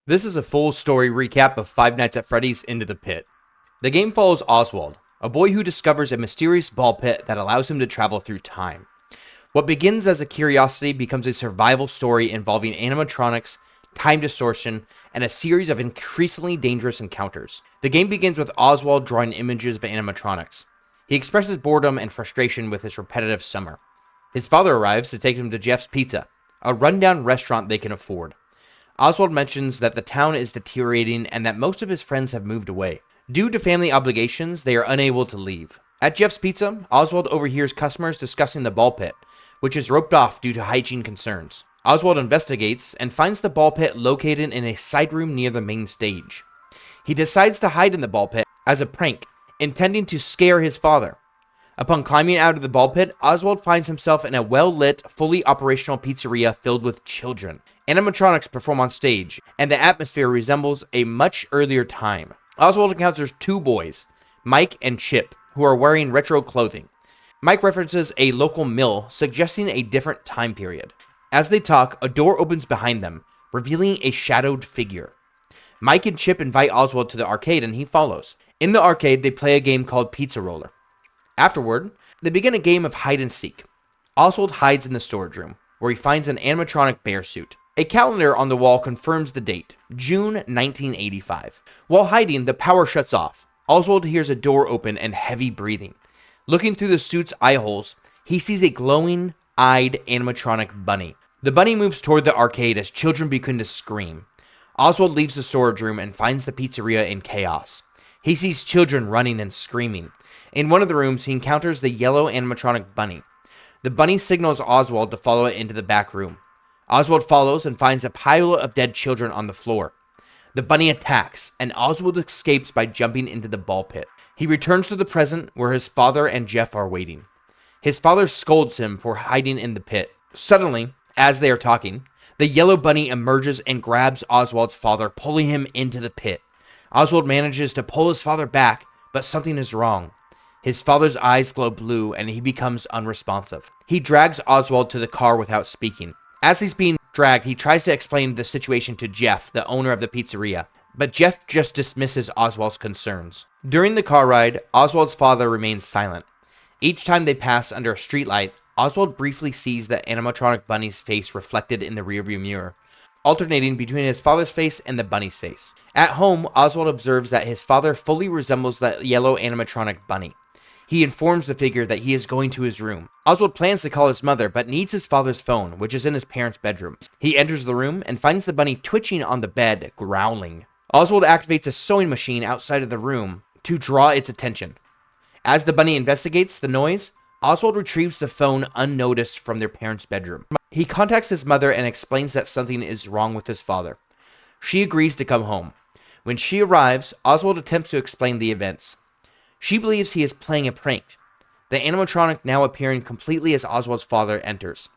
This is a full story recap of Five Nights at Freddy's Into the Pit. The game follows Oswald, a boy who discovers a mysterious ball pit that allows him to travel through time. What begins as a curiosity becomes a survival story involving animatronics, time distortion, and a series of increasingly dangerous encounters. The game begins with Oswald drawing images of animatronics. He expresses boredom and frustration with his repetitive summer. His father arrives to take him to Jeff's Pizza, a rundown restaurant they can afford. Oswald mentions that the town is deteriorating and that most of his friends have moved away. Due to family obligations, they are unable to leave. At Jeff's Pizza, Oswald overhears customers discussing the ball pit, which is roped off due to hygiene concerns. Oswald investigates and finds the ball pit located in a side room near the main stage. He decides to hide in the ball pit as a prank, intending to scare his father. Upon climbing out of the ball pit, Oswald finds himself in a well-lit, fully operational pizzeria filled with children. Animatronics perform on stage, and the atmosphere resembles a much earlier time. Oswald encounters two boys, Mike and Chip, who are wearing retro clothing. Mike references a local mill, suggesting a different time period. As they talk, a door opens behind them, revealing a shadowed figure. Mike and Chip invite Oswald to the arcade, and he follows. In the arcade, they play a game called Pizza Roller. Afterward, they begin a game of hide and seek. Oswald hides in the storage room, where he finds an animatronic bear suit. A calendar on the wall confirms the date, June 1985. While hiding, the power shuts off. Oswald hears a door open and heavy breathing. Looking through the suit's eye holes, he sees a glowing-eyed animatronic bunny. The bunny moves toward the arcade as children begin to scream. Oswald leaves the storage room and finds the pizzeria in chaos. He sees children running and screaming. In one of the rooms, he encounters the yellow animatronic bunny. The bunny signals Oswald to follow it into the back room. Oswald follows and finds a pile of dead children on the floor. The bunny attacks, and Oswald escapes by jumping into the ball pit. He returns to the present, where his father and Jeff are waiting. His father scolds him for hiding in the pit. Suddenly, as they are talking, the yellow bunny emerges and grabs Oswald's father, pulling him into the pit. Oswald manages to pull his father back, but something is wrong. His father's eyes glow blue, and he becomes unresponsive. He drags Oswald to the car without speaking. As he's being dragged, he tries to explain the situation to Jeff, the owner of the pizzeria, but Jeff just dismisses Oswald's concerns. During the car ride, Oswald's father remains silent. Each time they pass under a streetlight, Oswald briefly sees the animatronic bunny's face reflected in the rearview mirror, alternating between his father's face and the bunny's face. At home, Oswald observes that his father fully resembles the yellow animatronic bunny. He informs the figure that he is going to his room. Oswald plans to call his mother, but needs his father's phone, which is in his parents' bedroom. He enters the room and finds the bunny twitching on the bed, growling. Oswald activates a sewing machine outside of the room to draw its attention. As the bunny investigates the noise, Oswald retrieves the phone unnoticed from their parents' bedroom. He contacts his mother and explains that something is wrong with his father. She agrees to come home. When she arrives, Oswald attempts to explain the events. She believes he is playing a prank, the animatronic now appearing completely as Oswald's father enters.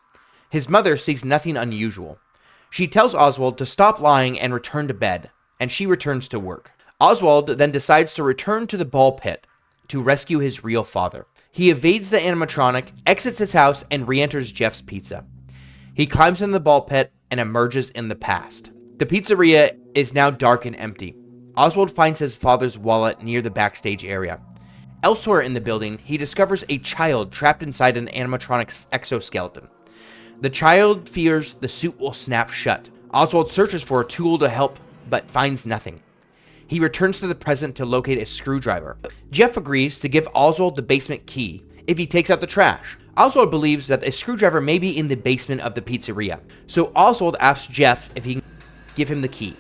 His mother sees nothing unusual. She tells Oswald to stop lying and return to bed, and she returns to work. Oswald then decides to return to the ball pit to rescue his real father. He evades the animatronic, exits his house, and re-enters Jeff's Pizza. He climbs in the ball pit and emerges in the past. The pizzeria is now dark and empty. Oswald finds his father's wallet near the backstage area. Elsewhere in the building, he discovers a child trapped inside an animatronic exoskeleton. The child fears the suit will snap shut. Oswald searches for a tool to help, but finds nothing. He returns to the present to locate a screwdriver. Jeff agrees to give Oswald the basement key if he takes out the trash. Oswald believes that a screwdriver may be in the basement of the pizzeria, so Oswald asks Jeff if he can give him the key.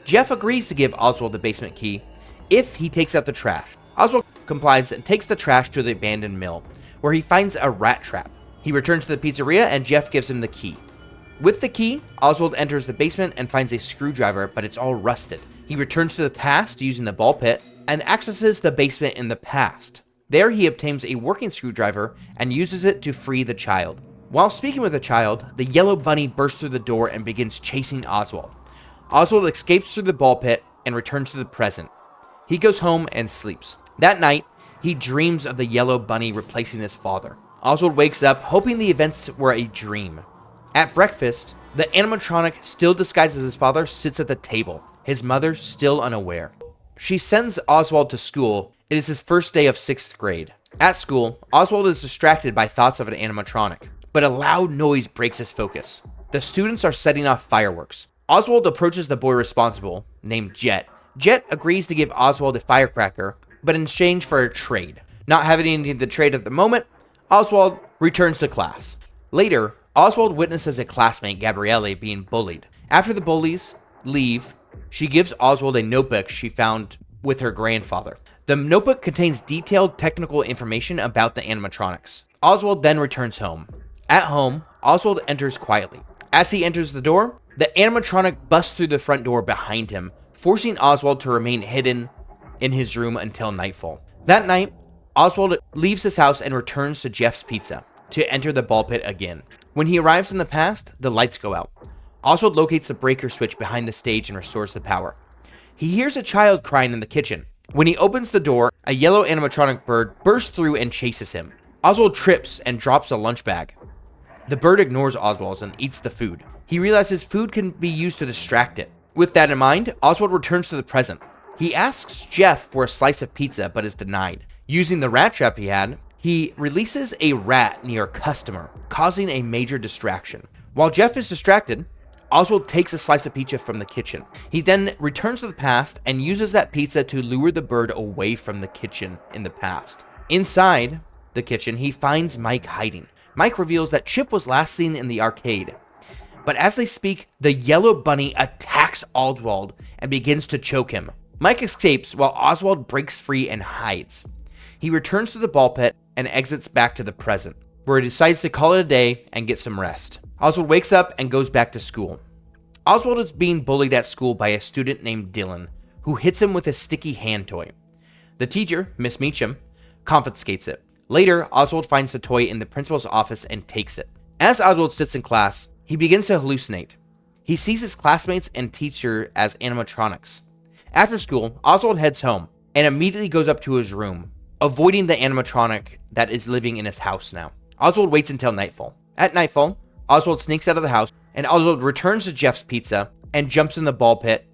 Jeff agrees to give Oswald the basement key if he takes out the trash. Oswald complies and takes the trash to the abandoned mill, where he finds a rat trap. He returns to the pizzeria and Jeff gives him the key. With the key, Oswald enters the basement and finds a screwdriver, but it's all rusted. He returns to the past using the ball pit and accesses the basement in the past. There he obtains a working screwdriver and uses it to free the child. While speaking with the child, the yellow bunny bursts through the door and begins chasing Oswald. Oswald escapes through the ball pit and returns to the present. He goes home and sleeps. That night, he dreams of the yellow bunny replacing his father. Oswald wakes up hoping the events were a dream. At breakfast, The animatronic, still disguised as his father, sits at the table, his mother still unaware. She sends Oswald to school. It is his first day of 6th grade. At school, Oswald is distracted by thoughts of an animatronic, but a loud noise breaks his focus. The students are setting off fireworks. Oswald approaches the boy responsible, named Jet. Jet agrees to give Oswald a firecracker, but in exchange for a trade. Not having anything to trade at the moment, Oswald returns to class. Later, Oswald witnesses a classmate, Gabrielle, being bullied. After the bullies leave, she gives Oswald a notebook she found with her grandfather. The notebook contains detailed technical information about the animatronics. Oswald then returns home. At home, Oswald enters quietly. As he enters the door, the animatronic busts through the front door behind him, forcing Oswald to remain hidden in his room until nightfall. That night, Oswald leaves his house and returns to Jeff's Pizza to enter the ball pit again. When he arrives in the past, the lights go out. Oswald locates the breaker switch behind the stage and restores the power. He hears a child crying in the kitchen. When he opens the door, a yellow animatronic bird bursts through and chases him. Oswald trips and drops a lunch bag. The bird ignores Oswald and eats the food. He realizes food can be used to distract it. With that in mind, Oswald returns to the present. He asks Jeff for a slice of pizza, but is denied. Using the rat trap he had, he releases a rat near a customer, causing a major distraction. While Jeff is distracted, Oswald takes a slice of pizza from the kitchen. He then returns to the past and uses that pizza to lure the bird away from the kitchen in the past. Inside the kitchen, he finds Mike hiding. Mike reveals that Chip was last seen in the arcade. But as they speak, the yellow bunny attacks Oswald and begins to choke him. Mike escapes while Oswald breaks free and hides. He returns to the ball pit and exits back to the present, where he decides to call it a day and get some rest. Oswald wakes up and goes back to school. Oswald is being bullied at school by a student named Dylan, who hits him with a sticky hand toy. The teacher, Miss Meacham, confiscates it. Later, Oswald finds the toy in the principal's office and takes it. As Oswald sits in class, he begins to hallucinate. He sees his classmates and teacher as animatronics. After school, Oswald heads home and immediately goes up to his room, avoiding the animatronic that is living in his house now. Oswald waits until nightfall. At nightfall, Oswald sneaks out of the house, and Oswald returns to Jeff's Pizza and jumps in the ball pit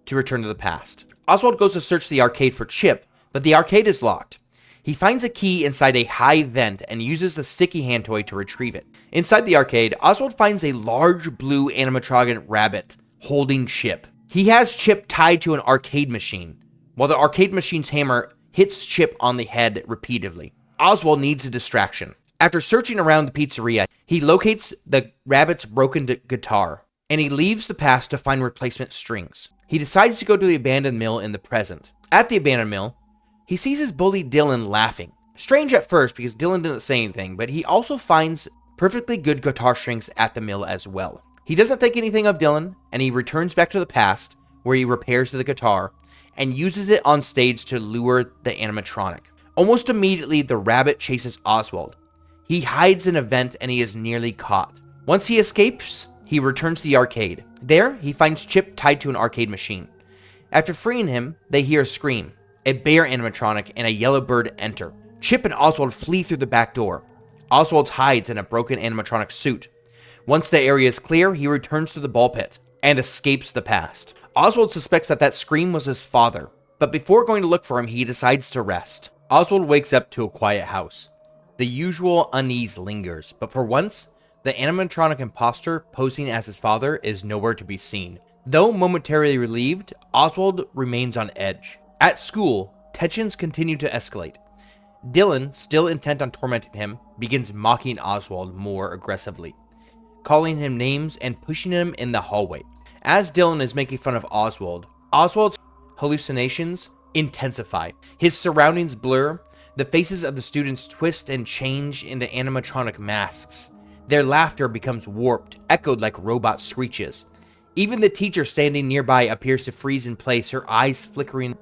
to return to the past. Oswald goes to search the arcade for Chip, but the arcade is locked. He finds a key inside a high vent and uses the sticky hand toy to retrieve it. Inside the arcade, Oswald finds a large blue animatronic rabbit holding Chip. He has Chip tied to an arcade machine, while the arcade machine's hammer hits Chip on the head repeatedly. Oswald needs a distraction. After searching around the pizzeria, he locates the rabbit's broken guitar, and he leaves the past to find replacement strings. He decides to go to the abandoned mill in the present. At the abandoned mill, he sees his bully Dylan laughing. Strange at first because Dylan didn't say anything, but he also finds perfectly good guitar strings at the mill as well. He doesn't think anything of Dylan, and he returns back to the past, where he repairs the guitar, and uses it on stage to lure the animatronic. Almost immediately, the rabbit chases Oswald. He hides in a vent and he is nearly caught. Once he escapes, he returns to the arcade. There, he finds Chip tied to an arcade machine. After freeing him, they hear a scream. A bear animatronic and a yellow bird enter. Chip and Oswald flee through the back door. Oswald hides in a broken animatronic suit. Once the area is clear, he returns to the ball pit and escapes the past. Oswald suspects that scream was his father, but before going to look for him, he decides to rest. Oswald wakes up to a quiet house. The usual unease lingers, but for once, the animatronic imposter posing as his father is nowhere to be seen. Though momentarily relieved, Oswald remains on edge. At school, tensions continue to escalate. Dylan, still intent on tormenting him, begins mocking Oswald more aggressively, calling him names and pushing him in the hallway. As Dylan is making fun of Oswald, Oswald's hallucinations intensify. His surroundings blur. The faces of the students twist and change into animatronic masks. Their laughter becomes warped, echoed like robot screeches. Even the teacher standing nearby appears to freeze in place, her eyes flickering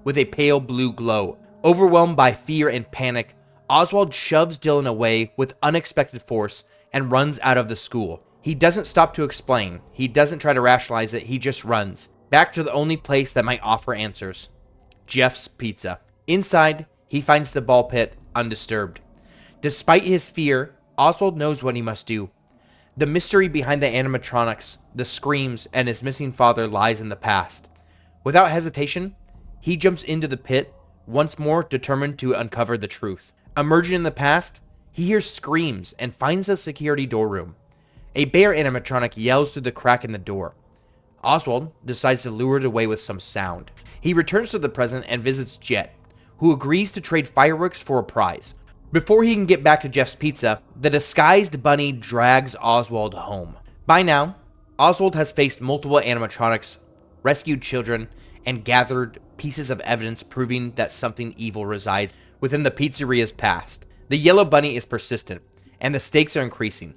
with a pale blue glow. Overwhelmed by fear and panic, Oswald shoves Dylan away with unexpected force and runs out of the school. He doesn't stop to explain. He doesn't try to rationalize it. He just runs back to the only place that might offer answers: Jeff's Pizza. Inside, he finds the ball pit undisturbed. Despite his fear, Oswald knows what he must do. The mystery behind the animatronics, the screams, and his missing father lies in the past. Without hesitation, he jumps into the pit, once more determined to uncover the truth. Emerging in the past, he hears screams and finds the security door room. A bear animatronic yells through the crack in the door. Oswald decides to lure it away with some sound. He returns to the present and visits Jet, who agrees to trade fireworks for a prize. Before he can get back to Jeff's Pizza, the disguised bunny drags Oswald home. By now, Oswald has faced multiple animatronics, rescued children, and gathered pieces of evidence proving that something evil resides within the pizzeria's past. The yellow bunny is persistent, and the stakes are increasing.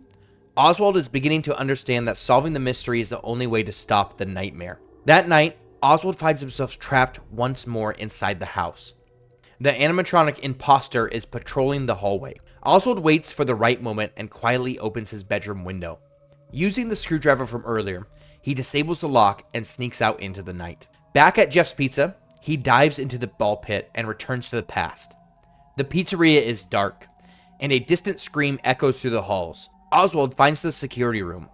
Oswald is beginning to understand that solving the mystery is the only way to stop the nightmare. That night, Oswald finds himself trapped once more inside the house. The animatronic imposter is patrolling the hallway. Oswald waits for the right moment and quietly opens his bedroom window. Using the screwdriver from earlier, he disables the lock and sneaks out into the night. Back at Jeff's Pizza, he dives into the ball pit and returns to the past. The pizzeria is dark, and a distant scream echoes through the halls. Oswald finds the security room,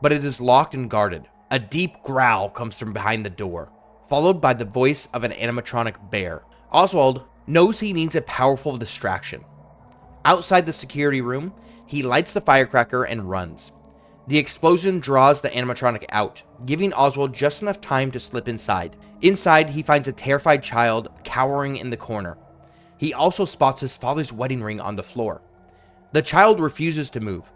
but it is locked and guarded. A deep growl comes from behind the door, followed by the voice of an animatronic bear. Oswald knows he needs a powerful distraction. Outside the security room, he lights the firecracker and runs. The explosion draws the animatronic out, giving Oswald just enough time to slip inside. Inside, he finds a terrified child cowering in the corner. He also spots his father's wedding ring on the floor. The child refuses to move,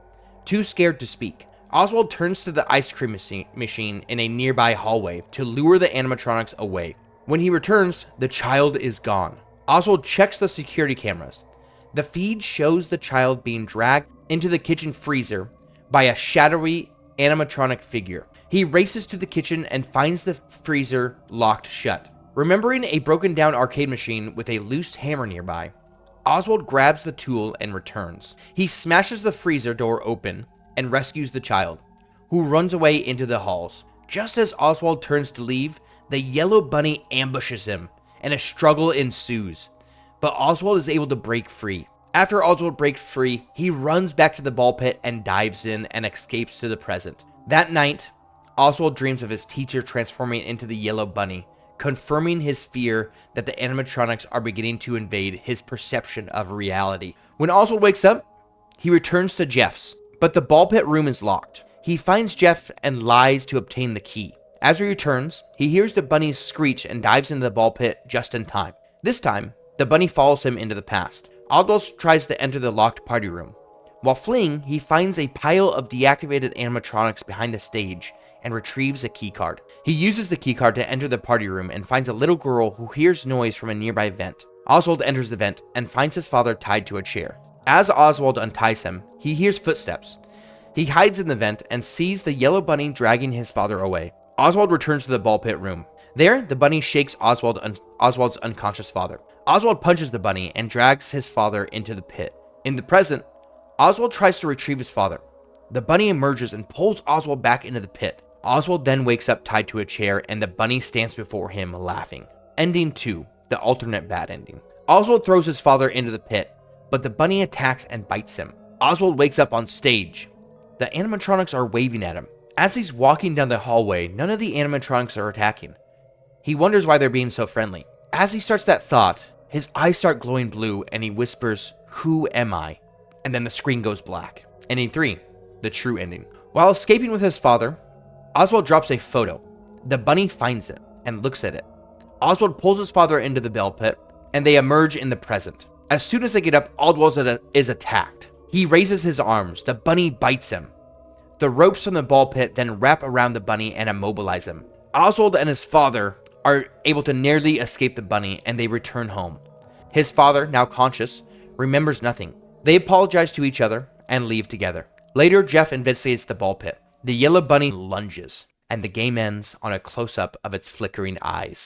too scared to speak. Oswald turns to the ice cream machine in a nearby hallway to lure the animatronics away. When he returns, the child is gone. Oswald checks the security cameras. The feed shows the child being dragged into the kitchen freezer by a shadowy animatronic figure. He races to the kitchen and finds the freezer locked shut. Remembering a broken down arcade machine with a loose hammer nearby, Oswald grabs the tool and returns. He smashes the freezer door open and rescues the child, who runs away into the halls. Just as Oswald turns to leave, the yellow bunny ambushes him, and a struggle ensues. But Oswald is able to break free. After Oswald breaks free, he runs back to the ball pit and dives in and escapes to the present. That night, Oswald dreams of his teacher transforming into the yellow bunny, confirming his fear that the animatronics are beginning to invade his perception of reality. When Oswald wakes up, he returns to Jeff's, but the ball pit room is locked. He finds Jeff and lies to obtain the key. As he returns, he hears the bunny screech and dives into the ball pit just in time. This time, the bunny follows him into the past. Oswald tries to enter the locked party room. While fleeing, he finds a pile of deactivated animatronics behind the stage and retrieves a keycard. He uses the keycard to enter the party room and finds a little girl who hears noise from a nearby vent. Oswald enters the vent and finds his father tied to a chair. As Oswald unties him, he hears footsteps. He hides in the vent and sees the yellow bunny dragging his father away. Oswald returns to the ball pit room. There, the bunny shakes Oswald's unconscious father. Oswald punches the bunny and drags his father into the pit. In the present, Oswald tries to retrieve his father. The bunny emerges and pulls Oswald back into the pit. Oswald then wakes up tied to a chair, and the bunny stands before him laughing. Ending 2, the alternate bad ending. Oswald throws his father into the pit, but the bunny attacks and bites him. Oswald wakes up on stage. The animatronics are waving at him. As he's walking down the hallway, none of the animatronics are attacking. He wonders why they're being so friendly. As he starts that thought, his eyes start glowing blue and he whispers, "Who am I?" And then the screen goes black. Ending 3, the true ending. While escaping with his father, Oswald drops a photo. The bunny finds it and looks at it. Oswald pulls his father into the bell pit and they emerge in the present. As soon as they get up, Oswald is attacked. He raises his arms. The bunny bites him. The ropes from the ball pit then wrap around the bunny and immobilize him. Oswald and his father are able to nearly escape the bunny and they return home. His father, now conscious, remembers nothing. They apologize to each other and leave together. Later, Jeff investigates the ball pit. The yellow bunny lunges, and the game ends on a close-up of its flickering eyes.